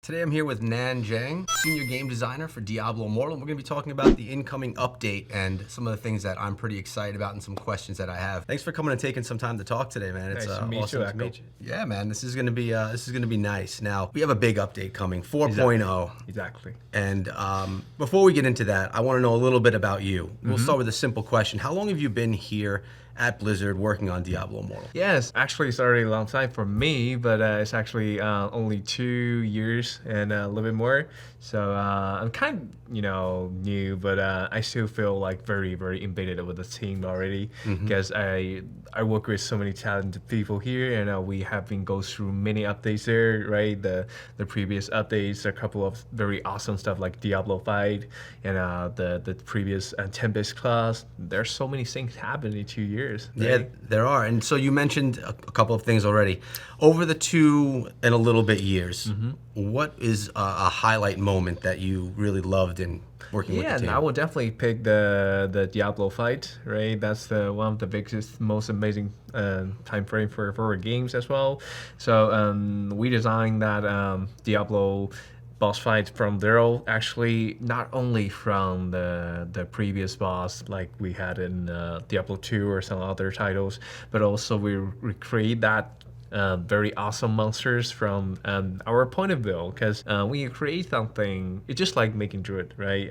Today I'm here with Nan Jiang, Senior Game Designer for Diablo Immortal. We're going to be talking about the incoming update and some of the things that I'm pretty excited about and some questions that I have. Thanks for coming and taking some time to talk today, man. It's nice to meet awesome you, to meet you. Yeah, man, this is going to be nice. Now, we have a big update coming, 4.0. Exactly. And before we get into that, I want to know a little bit about you. We'll start with a simple question. How long have you been here at Blizzard working on Diablo Immortal? Yes, actually it's already a long time for me, but it's actually only 2 years and a little bit more. So I'm kind of, new, but I still feel like very, very embedded with the team already because I work with so many talented people here, and we have been go through many updates there, right? The previous updates, a couple of very awesome stuff like Diablo Fight and the previous Tempest class. There's so many things happening in 2 years. Right? Yeah, there are. And so you mentioned a couple of things already. Over the 2 and a little bit years, what is a highlight moment that you really loved in working with the team? Yeah, I would definitely pick the Diablo Fight, right? That's one of the biggest, most amazing time frame for our games as well. So we designed that Diablo boss fight from zero, actually not only from the previous boss like we had in Diablo 2 or some other titles, but also we recreate that very awesome monsters from our point of view, because when you create something, it's just like making Druid, right?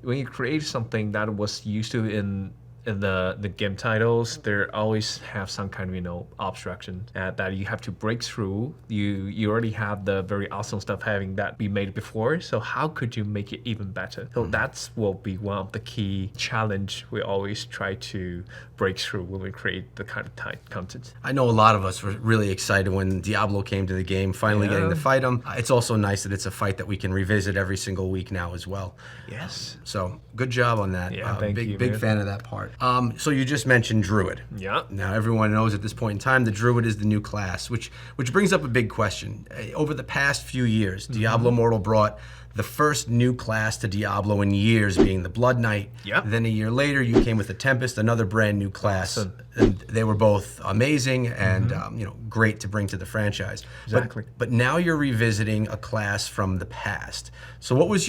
When you create something that was used to in the game titles, there always have some kind of obstruction that you have to break through. You already have the very awesome stuff having that be made before, so how could you make it even better? So that's will be one of the key challenge we always try to break through when we create the kind of content. I know a lot of us were really excited when Diablo came to the game, finally getting to fight him. It's also nice that it's a fight that we can revisit every single week now as well. Yes. So good job on that. Yeah, thank you, big man. fan of that part. So you just mentioned Druid. Yeah. Now everyone knows at this point in time the Druid is the new class, which brings up a big question. Over the past few years, Diablo Immortal brought the first new class to Diablo in years, being the Blood Knight. Yep. Then a year later, you came with the Tempest, another brand new class. Awesome. And they were both amazing and great to bring to the franchise. Exactly. But now you're revisiting a class from the past. So what was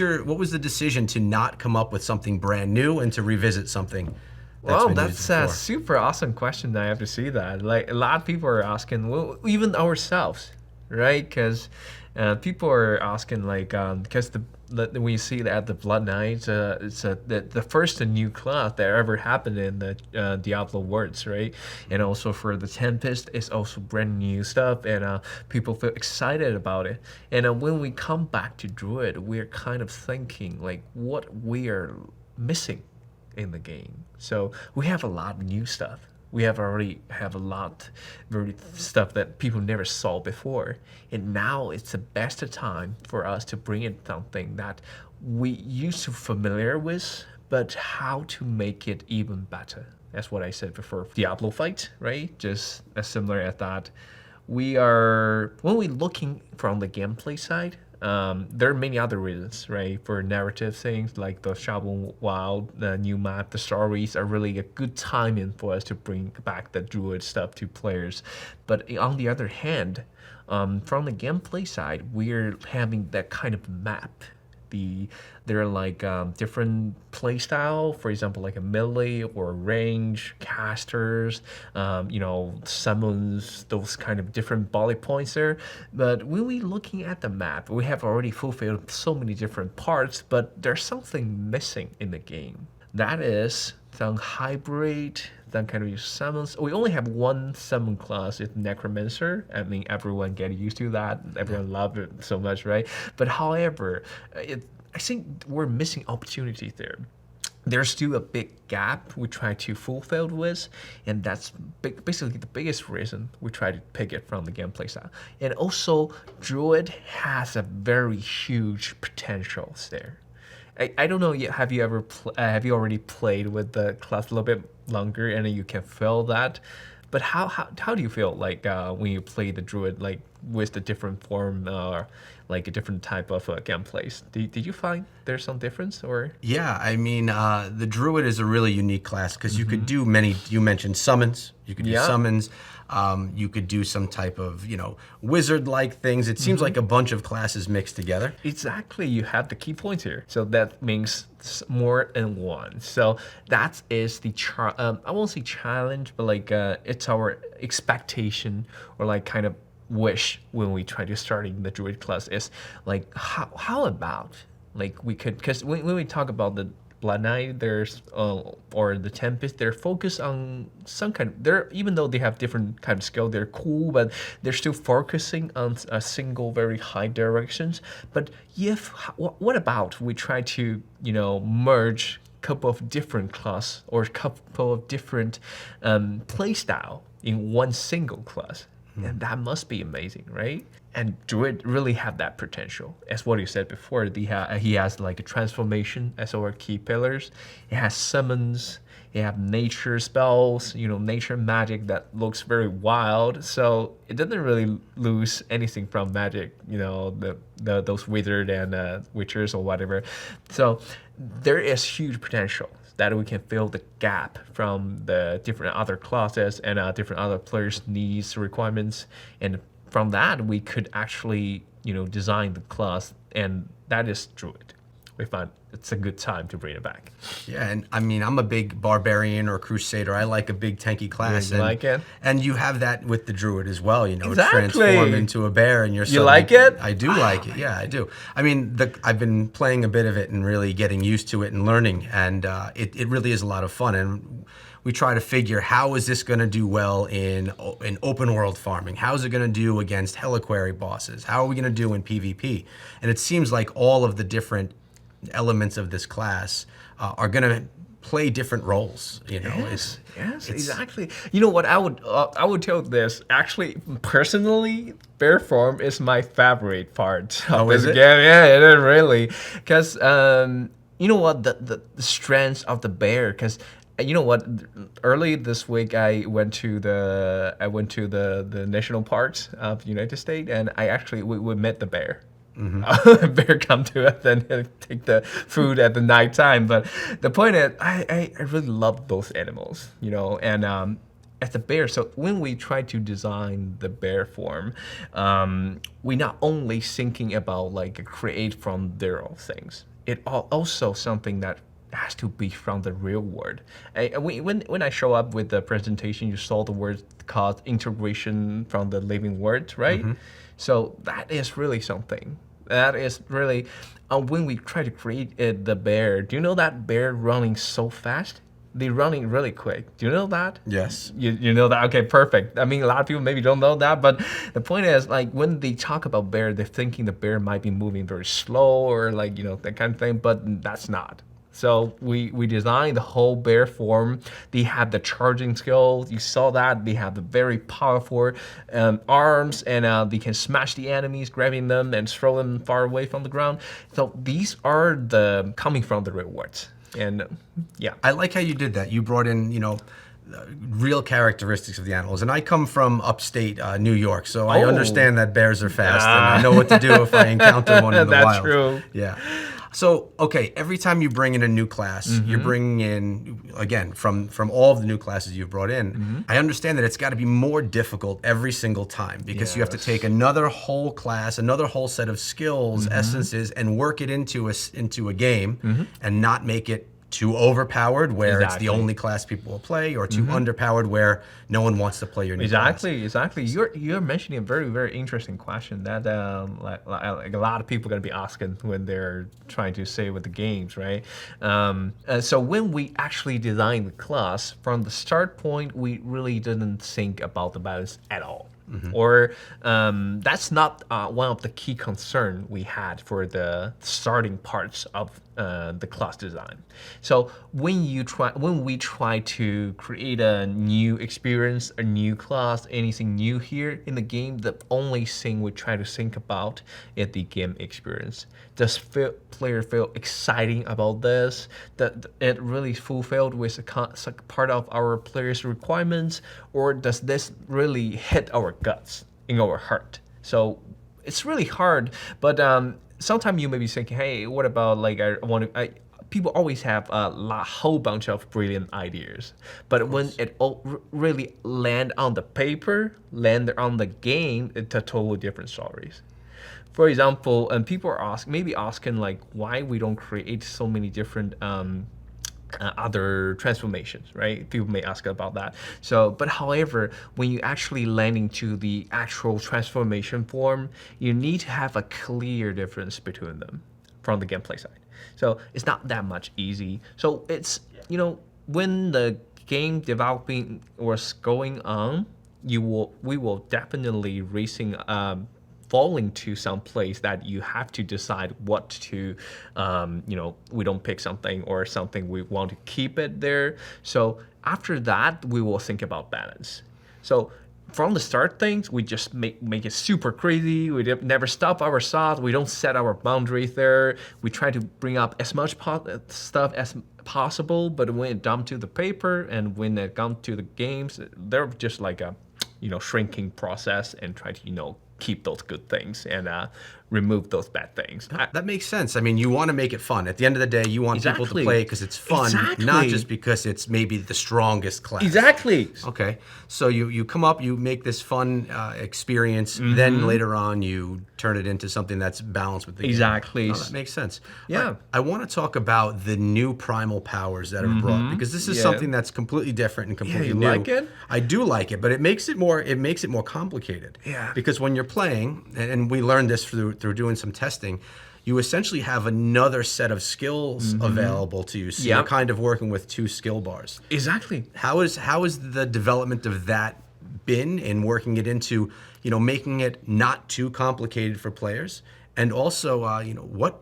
the decision to not come up with something brand new and to revisit something? That's a super awesome question. I have to see that. Like, a lot of people are asking, well, even ourselves, right? Because people are asking, like, because when you see that the Blood Knight, it's the first new class that ever happened in the Diablo worlds, right? And also for the Tempest, it's also brand new stuff, and people feel excited about it. And when we come back to Druid, we're kind of thinking, like, what we are missing in the game. So we have a lot of new stuff. We already have a lot of stuff that people never saw before. And now it's the best time for us to bring in something that we used to familiar with, but how to make it even better. That's what I said before. Diablo Fight, right? Just as similar as that. When we're looking from the gameplay side, there are many other reasons, right? For narrative things like the Shadow Wild, the new map, the stories are really a good timing for us to bring back the Druid stuff to players. But on the other hand, from the gameplay side, we're having that kind of map. There are like different play style, for example, like a melee or range, casters, summons, those kind of different bullet points there. But when we're looking at the map, we have already fulfilled so many different parts, but there's something missing in the game. That is some hybrid, some kind of summons. We only have one summon class, it's Necromancer. I mean, everyone get used to that. Everyone loves it so much, right? But however, I think we're missing opportunities there. There's still a big gap we try to fulfill with, and that's basically the biggest reason we try to pick it from the gameplay side. And also, Druid has a very huge potential there. I don't know yet. Have you already played with the class a little bit longer and you can feel that? But how do you feel like when you play the Druid? Like, with the different form, like a different type of gameplays. Did you find there's some difference or? Yeah, I mean, the Druid is a really unique class because you could do many. You mentioned summons. You could do Yeah. summons. You could do some type of, wizard-like things. It seems like a bunch of classes mixed together. Exactly, you have the key points here. So that means more than one. So that is the I won't say challenge, but like it's our expectation or like kind of wish when we try to starting the Druid class is like how about like we could, because when we talk about the Blood Knight, there's or the Tempest, they're focused on some kind of, they're, even though they have different kind of skill, they're cool, but they're still focusing on a single very high directions. But what about we try to merge a couple of different class or a couple of different play style in one single class? And that must be amazing, right? And Druid really have that potential. As what you said before, he has like a transformation as our key pillars. It has summons. It have nature spells, nature magic that looks very wild. So it doesn't really lose anything from magic, those withered and witchers or whatever. So there is huge potential that we can fill the gap from the different other classes and different other players' needs, requirements, and from that we could actually design the class, and that is Druid. We found it's a good time to bring it back. Yeah, and I mean, I'm a big barbarian or crusader. I like a big tanky class. You like it? And you have that with the Druid as well, Exactly. transform into a bear and you're You like it? I do like it, yeah, I do. I mean, I've been playing a bit of it and really getting used to it and learning, and it really is a lot of fun. And we try to figure, how is this going to do well in open world farming? How is it going to do against Heliquary bosses? How are we going to do in PvP? And it seems like all of the different elements of this class are going to play different roles. Yes, exactly. You know what? I would tell this. Actually, personally, bear form is my favorite part of this game. Yeah, it is really, because you know what, the strengths of the bear. Because you know what, early this week I went to the national parks of the United States, and we met the bear. Bear come to us and take the food at the night time. But the point is, I really love those animals, and as a bear. So when we try to design the bear form, we not only thinking about like create from their own things. It also something that has to be from the real world. When I show up with the presentation, you saw the word called integration from the living world, right? So that is really something. That is really, when we try to create the bear, do you know that bear running so fast? They're running really quick. Do you know that? Yes. You know that? Okay, perfect. I mean, a lot of people maybe don't know that, but the point is, like, when they talk about bear, they're thinking the bear might be moving very slow or like, that kind of thing, but that's not. So we designed the whole bear form. They have the charging skill. You saw that. They have the very powerful arms, and they can smash the enemies, grabbing them and throw them far away from the ground. So these are coming from the rewards. And yeah. I like how you did that. You brought in, real characteristics of the animals. And I come from upstate New York, so I understand that bears are fast, and I know what to do if I encounter one in the wild. That's true. Yeah. So, okay, every time you bring in a new class, you're bringing in, again, from all of the new classes you've brought in, I understand that it's got to be more difficult every single time, because you have to take another whole class, another whole set of skills, essences, and work it into a game, and not make it too overpowered where it's the only class people will play, or too underpowered where no one wants to play your new class. Exactly. You're mentioning a very, very interesting question that like a lot of people are going to be asking when they're trying to say with the games, right? So when we actually designed the class, from the start point, we really didn't think about the balance at all. Or that's not one of the key concern we had for the starting parts of the class design. So when we try to create a new experience, a new class, anything new here in the game, the only thing we try to think about is the game experience. Does player feel exciting about this? That it really fulfilled with a part of our players' requirements, or does this really hit our guts, in our heart? So it's really hard, but sometimes you may be thinking, hey, what about like people always have whole bunch of brilliant ideas, but when it really land on the paper, land on the game, it's a totally different stories. For example, and people are asking like why we don't create so many different other transformations, right? People may ask about that. So, but however, when you actually land into the actual transformation form, you need to have a clear difference between them from the gameplay side. So it's not that much easy. So it's, when the game developing was going on, we will definitely falling to some place that you have to decide what to, we don't pick something or something we want to keep it there. So after that, we will think about balance. So from the start things, we just make it super crazy. We never stop our thoughts. We don't set our boundaries there. We try to bring up as much stuff as possible, but when it comes to the paper and when it comes to the games, they're just like a, shrinking process and try to, keep those good things and remove those bad things. That makes sense. I mean, you want to make it fun. At the end of the day, you want people to play because it's fun, not just because it's maybe the strongest class. Exactly. Okay. So you come up, you make this fun experience, then later on you turn it into something that's balanced with the game. Exactly. Oh, that makes sense. Yeah. I want to talk about the new primal powers that are brought, because this is something that's completely different and completely new. You like it? I do like it, but it makes it more complicated. Yeah. Because when you're playing, and we learned this through doing some testing, you essentially have another set of skills available to you. So you're kind of working with two skill bars. Exactly. How is the development of that been in working it into, making it not too complicated for players? And also, what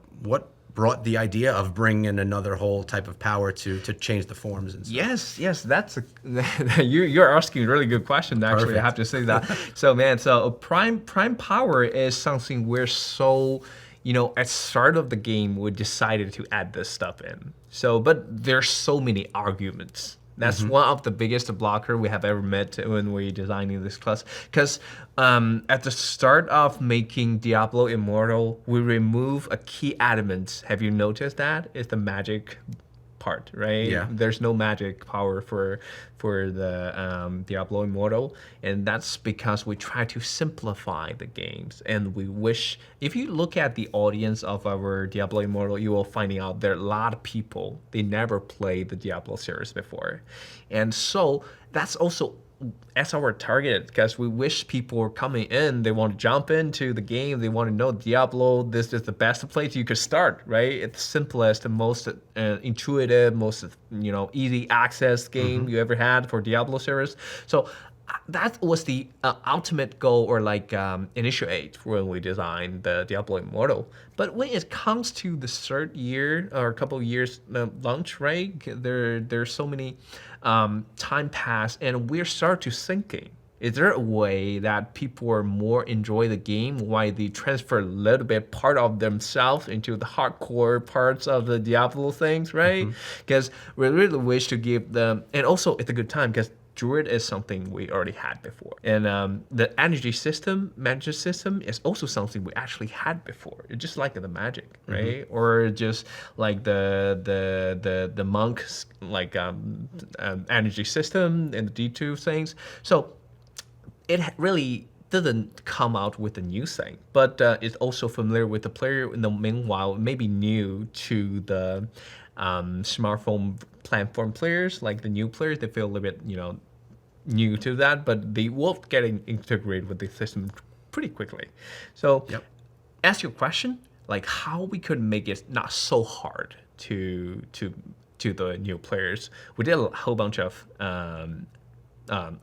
brought the idea of bringing in another whole type of power to change the forms and stuff? Yes, that's you're asking a really good question. Actually, Perfect. I have to say that. So prime power is something we're so, at start of the game we decided to add this stuff in. So, but there's so many arguments. That's one of the biggest blocker we have ever met when we designing this class. Because at the start of making Diablo Immortal, we remove a key element. Have you noticed that? It's the magic part, right? Yeah. There's no magic power for the Diablo Immortal, and that's because we try to simplify the games. And we wish, if you look at the audience of our Diablo Immortal, you will find out there are a lot of people, they never played the Diablo series before. And so that's also as our target, because we wish people were coming in, they want to jump into the game, they want to know Diablo, this is the best place you could start, right? It's the simplest and most intuitive, most easy access game you ever had for Diablo series. So that was the ultimate goal, or like initiate when we designed the Diablo Immortal. But when it comes to the third year or a couple of years launch, right? There's so many time pass, and we're start to thinking, is there a way that people are more enjoy the game while they transfer a little bit part of themselves into the hardcore parts of the Diablo things, right? Because we really wish to give them, and also it's a good time because Druid is something we already had before. And the energy system, magic system is also something we actually had before. It's just like the magic, right? Or just like the monks, like energy system and the D2 things. So it really didn't come out with a new thing, but it's also familiar with the player. In the meanwhile, maybe new to the smartphone platform players, like the new players, they feel a little bit, new to that, but they will get integrated with the system pretty quickly. So ask your question, like how we could make it not so hard to the new players. We did a whole bunch of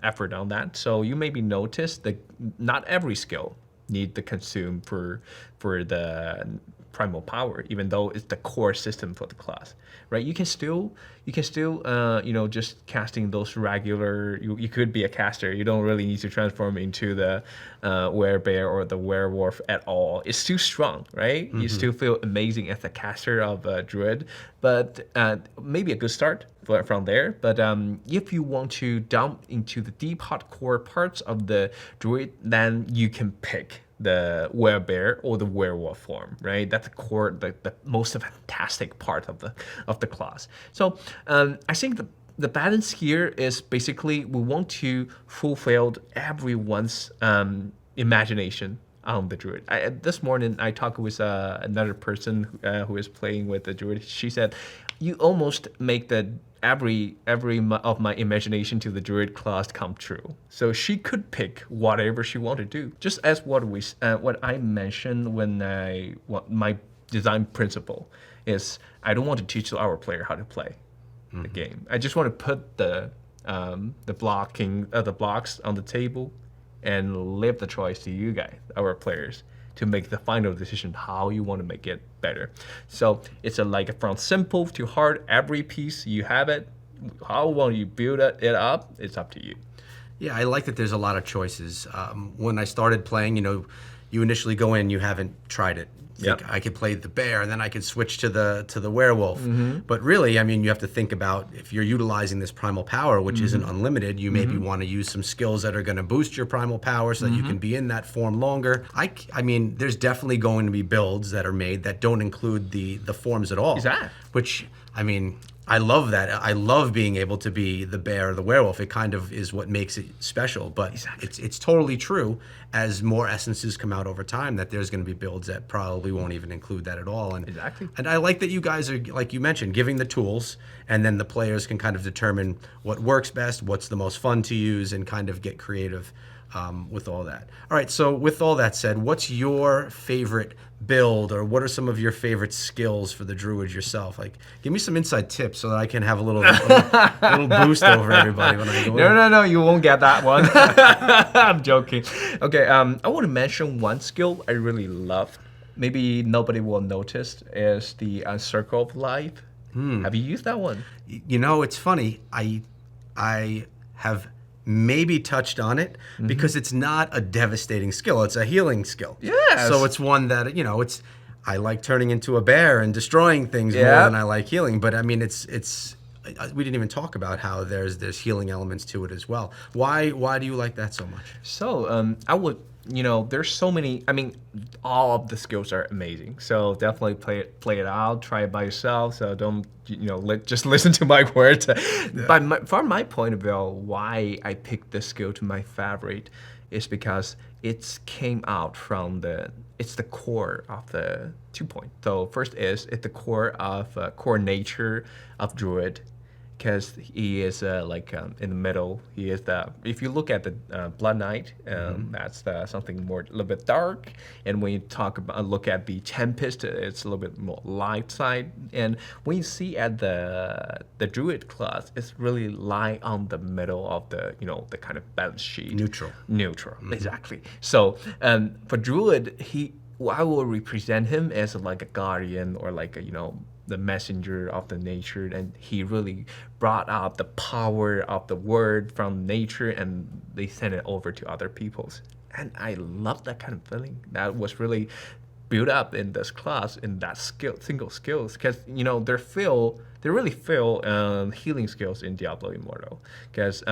effort on that. So you maybe notice that not every skill need to consume for the primal power, even though it's the core system for the class, right? You can still just casting those regular. You could be a caster. You don't really need to transform into the werebear or the werewolf at all. It's still strong, right? You still feel amazing as a caster of Druid, but maybe a good start from there. But if you want to dump into the deep hardcore parts of the Druid, then you can pick the werebear or the werewolf form, right? That's the core, the most fantastic part of the class. So I think the balance here is basically we want to fulfill everyone's imagination on the druid. This morning I talked with another person who is playing with the druid. She said, "You almost make the every of my imagination to the druid class come true." So she could pick whatever she wanted to do, just as what I mentioned when my design principle is I don't want to teach our player how to play the game. I just want to put the blocks on the table and leave the choice to you guys, our players, to make the final decision how you want to make it better. So it's like from simple to hard. Every piece you have it. How want you build it up? It's up to you. Yeah, I like that there's a lot of choices. When I started playing, you initially go in, you haven't tried it. Think I could play the bear, and then I could switch to the werewolf. But really, I mean, you have to think about if you're utilizing this primal power, which isn't unlimited, you maybe want to use some skills that are going to boost your primal power so that you can be in that form longer. I mean, there's definitely going to be builds that are made that don't include the forms at all. Exactly. Which, I mean, I love that. I love being able to be the bear or the werewolf. It kind of is what makes it special. But it's totally true as more essences come out over time that there's going to be builds that probably won't even include that at all. And and I like that you guys are, like you mentioned, giving the tools, and then the players can kind of determine what works best, what's the most fun to use, and kind of get creative with all that. All right, so with all that said, what's your favorite build, or what are some of your favorite skills for the druid yourself? Like, give me some inside tips so that I can have a little boost over everybody when I go in. No, you won't get that one. I'm joking. Okay, I want to mention one skill I really love. Maybe nobody will notice is the Circle of Life. Have you used that one? It's funny. I have maybe touched on it because it's not a devastating skill. It's a healing skill. Yes. So it's one that, I like turning into a bear and destroying things more than I like healing. But I mean, we didn't even talk about how there's healing elements to it as well. Why do you like that so much? So I would, there's so many. I mean, all of the skills are amazing. So definitely play it out, try it by yourself. So don't just listen to my words. But from my point of view, why I picked this skill to my favorite is because it came out from it's the core of the 2 point. So first it's the core nature of Druid, because he is in the middle. He is if you look at the Blood Knight, that's something more a little bit dark. And when you look at the Tempest, it's a little bit more light side. And when you see at the Druid class, it's really lie on the middle of the the kind of balance sheet. Neutral, exactly. So for Druid, I will represent him as like a guardian, or like the messenger of the nature, and he really brought out the power of the word from nature, and they sent it over to other peoples. And I love that kind of feeling. That was really built up in this class, in that single skills, because they really feel healing skills in Diablo Immortal, because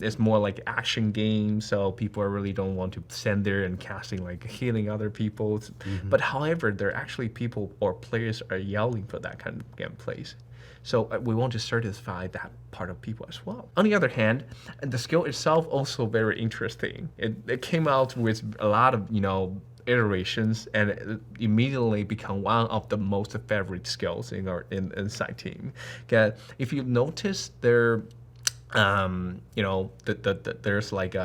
it's more like action game, so people really don't want to stand there and casting like healing other people. But however, there are actually people or players are yelling for that kind of gameplays. So we want to satisfy that part of people as well. On the other hand, the skill itself also very interesting. It came out with a lot of iterations, and it immediately become one of the most favorite skills in our inside team. Okay, if you notice there, there's like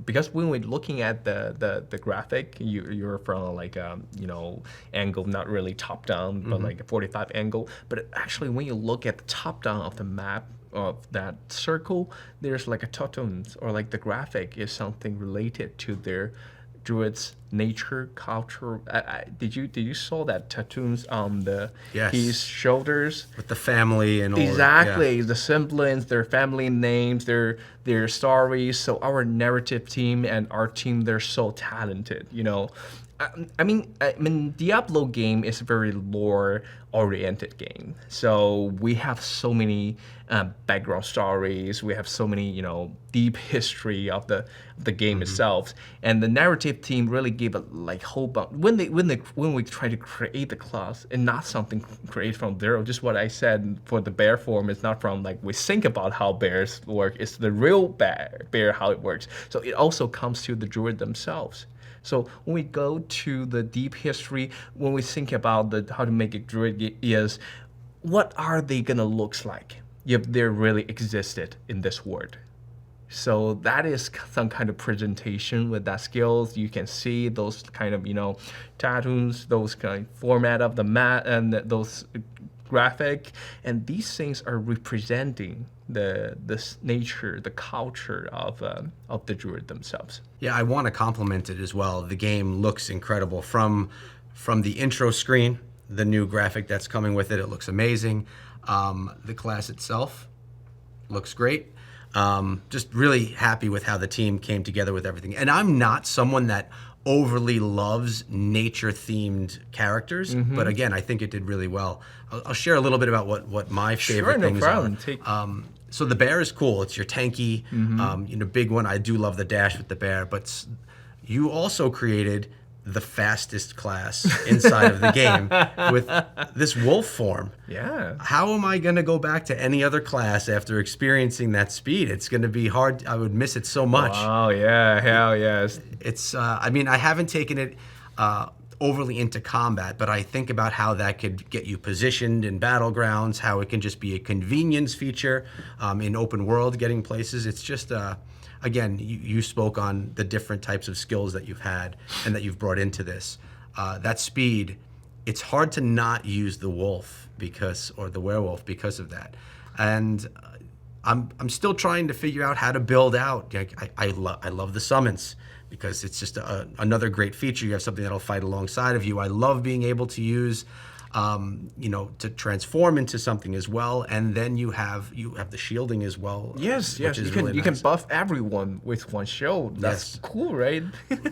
because when we're looking at the graphic, you're from like angle, not really top down, but like a 45 angle. But actually, when you look at the top down of the map of that circle, there's like a totems, or like the graphic is something related to their Druid's nature, culture. Did you saw that tattoos on his shoulders with the family and all exactly the semblance, their family names, their stories. So our narrative team and our team, they're so talented. I mean, Diablo game is a very lore-oriented game. So we have so many background stories. We have so many, deep history of the game itself. And the narrative team really gave a like whole bunch when we try to create the class and not something created from zero. Just what I said for the bear form, it's not from like we think about how bears work. It's the real bear how it works. So it also comes to the druid themselves. So when we go to the deep history, when we think about how to make a druid is, what are they gonna look like if they really existed in this world? So that is some kind of presentation with that skills. You can see those kind of tattoos, those kind of format of the mat and those graphic, and these things are representing this nature, the culture of the druid themselves. Yeah, I want to compliment it as well. The game looks incredible from the intro screen, the new graphic that's coming with it. It looks amazing. The class itself looks great. Just really happy with how the team came together with everything. And I'm not someone that overly loves nature-themed characters, but again, I think it did really well. I'll share a little bit about what my favorite things are. So the bear is cool. It's your tanky, big one. I do love the dash with the bear, but you also created the fastest class inside of the game with this wolf form. Yeah. How am I going to go back to any other class after experiencing that speed? It's going to be hard. I would miss it so much. Oh, yeah. Hell yes. It's, I haven't taken it overly into combat, but I think about how that could get you positioned in battlegrounds, how it can just be a convenience feature in open world getting places. It's just, again, you spoke on the different types of skills that you've had and that you've brought into this. That speed, it's hard to not use the wolf or the werewolf because of that. And I'm still trying to figure out how to build out. I love the summons, because it's just another great feature. You have something that'll fight alongside of you. I love being able to use, to transform into something as well, and then you have the shielding as well. Yes, you can buff everyone with one shield. That's cool, right?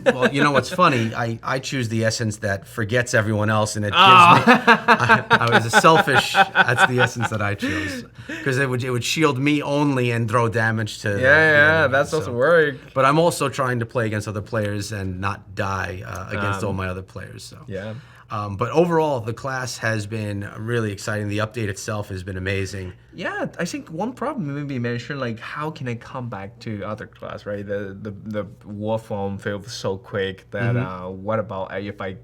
Well, what's funny? I choose the essence that forgets everyone else, and it gives me. I was a selfish. That's the essence that I chose, because it would shield me only and throw damage to. That's also work. But I'm also trying to play against other players and not die against all my other players. So yeah. But overall, the class has been really exciting. The update itself has been amazing. Yeah, I think one problem maybe mentioned, like, how can I come back to other class, right? The war form feels so quick that what about if I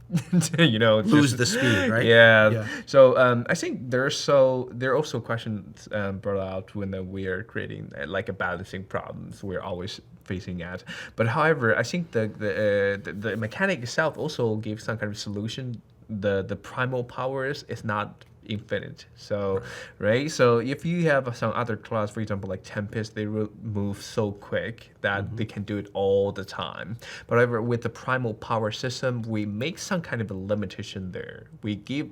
lose the speed, right? Yeah. So I think there are also questions brought out when we are creating like a balancing problems we're always facing at. But however, I think the mechanic itself also gave some kind of solution. The primal powers is not infinite. So, right? So if you have some other class, for example, like Tempest, they will move so quick that they can do it all the time. But however, with the primal power system, we make some kind of a limitation there. We give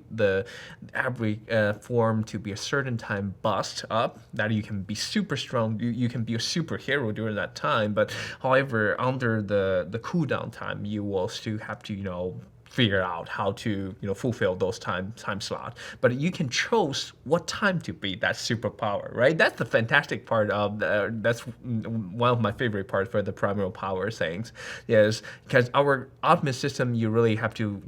every form to be a certain time bust up, that you can be super strong, you can be a superhero during that time. But however, under the cooldown time, you will still have to, figure out how to fulfill those time slot, but you can choose what time to be that superpower, right? That's the fantastic part of that's one of my favorite parts for the primal power things, is because our ultimate system, you really have to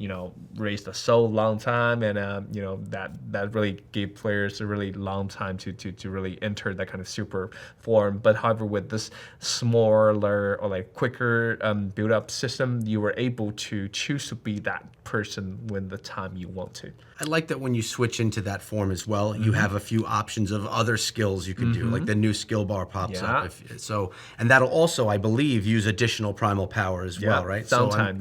raise the soul long time, and that really gave players a really long time to really enter that kind of super form. But however, with this smaller or like quicker build up system, you were able to choose to be that person when the time you want to. I like that when you switch into that form as well, you have a few options of other skills you can do, like the new skill bar pops up. And that'll also, I believe, use additional primal power as well, right? Sometime,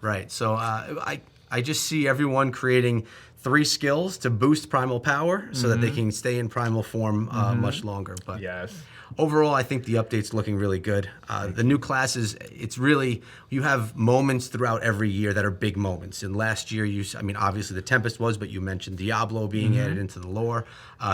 Right. So I just see everyone creating 3 skills to boost primal power so that they can stay in primal form much longer. But overall, I think the update's looking really good. The new classes, it's really, you have moments throughout every year that are big moments. And last year, obviously the Tempest was, but you mentioned Diablo being added into the lore.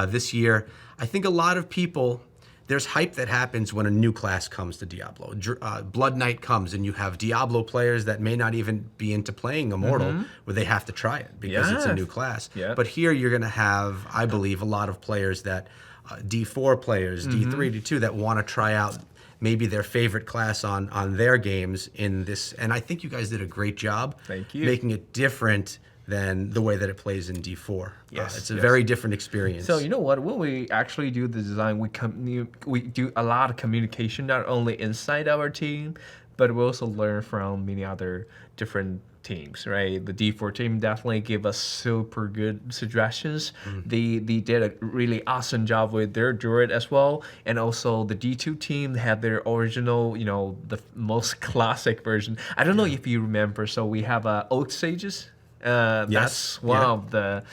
This year, I think a lot of people, there's hype that happens when a new class comes to Diablo. Blood Knight comes, and you have Diablo players that may not even be into playing Immortal, where they have to try it because it's a new class. Yeah. But here you're going to have, I believe, a lot of players that, D4 players, D3, D2, that want to try out maybe their favorite class on their games in this. And I think you guys did a great job Thank you. making it different than the way that it plays in D4. Yes, It's a yes. very different experience. So you know what? When we actually do the design, we do a lot of communication, not only inside our team, but we also learn from many other different teams, right? The D4 team definitely gave us super good suggestions. They did a really awesome job with their Druid as well, and also the D2 team had their original, the most classic version. I don't know if you remember. So we have Oak Sages. That's one of the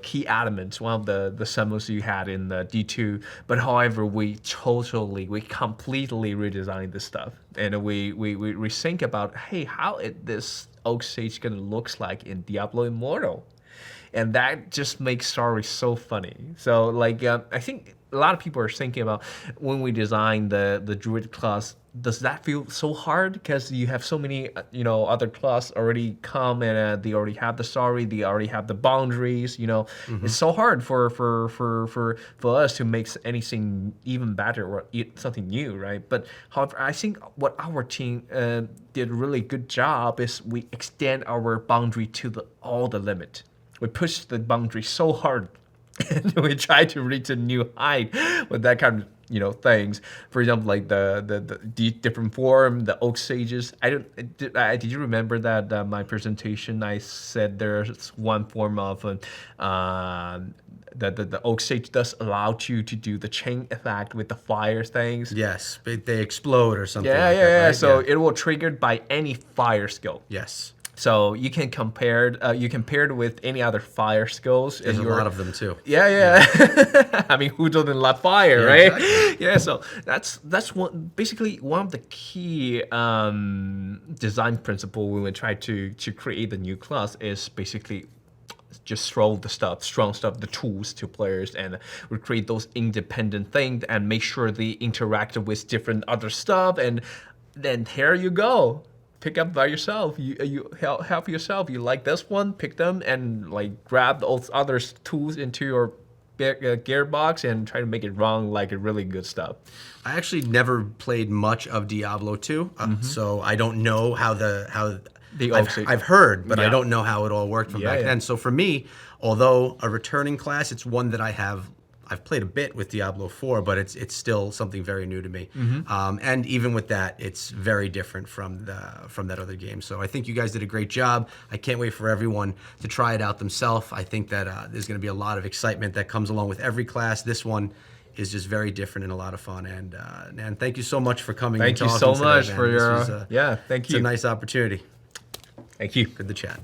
key elements, one of the summons you had in the D2. But however, we completely redesigned this stuff, and we think about, hey, how is this Oak Sage gonna looks like in Diablo Immortal? And that just makes story so funny. So I think a lot of people are thinking about, when we design the Druid class, does that feel so hard because you have so many other class already come, and they already have the story, they already have the boundaries. It's so hard for us to make anything even better or something new, right? But however, I think what our team did a really good job is we extend our boundary to all the limit. We push the boundary so hard, and we try to reach a new height with that kind of things. For example, like the different form, the Oak Sages. Did you remember that my presentation? I said there's one form of the Oak Sage does allow you to do the chain effect with the fire things. Yes, they explode or something. Yeah. Right? So it will triggered by any fire skill. Yes. So you can compare it with any other fire skills. There's a lot of them too. Yeah. I mean, who doesn't love fire, right? Exactly. Yeah. So that's basically one of the key design principle when we try to create the new class is basically just throw the strong stuff, the tools to players, and we create those independent things and make sure they interact with different other stuff, and then here you go. Pick up by yourself. You help yourself. You like this one, pick them, and grab those other tools into your gearbox and try to make it run like a really good stuff. I actually never played much of Diablo 2, so I don't know how I've heard, but I don't know how it all worked from back then. So for me, although a returning class, it's one that I've played a bit with Diablo 4, but it's still something very new to me. And even with that, it's very different from that other game. So I think you guys did a great job. I can't wait for everyone to try it out themselves. I think that there's going to be a lot of excitement that comes along with every class. This one is just very different and a lot of fun. And thank you so much for coming. Thank and you talking so much today, for man. your thank you. It's a nice opportunity. Thank you. Good to chat.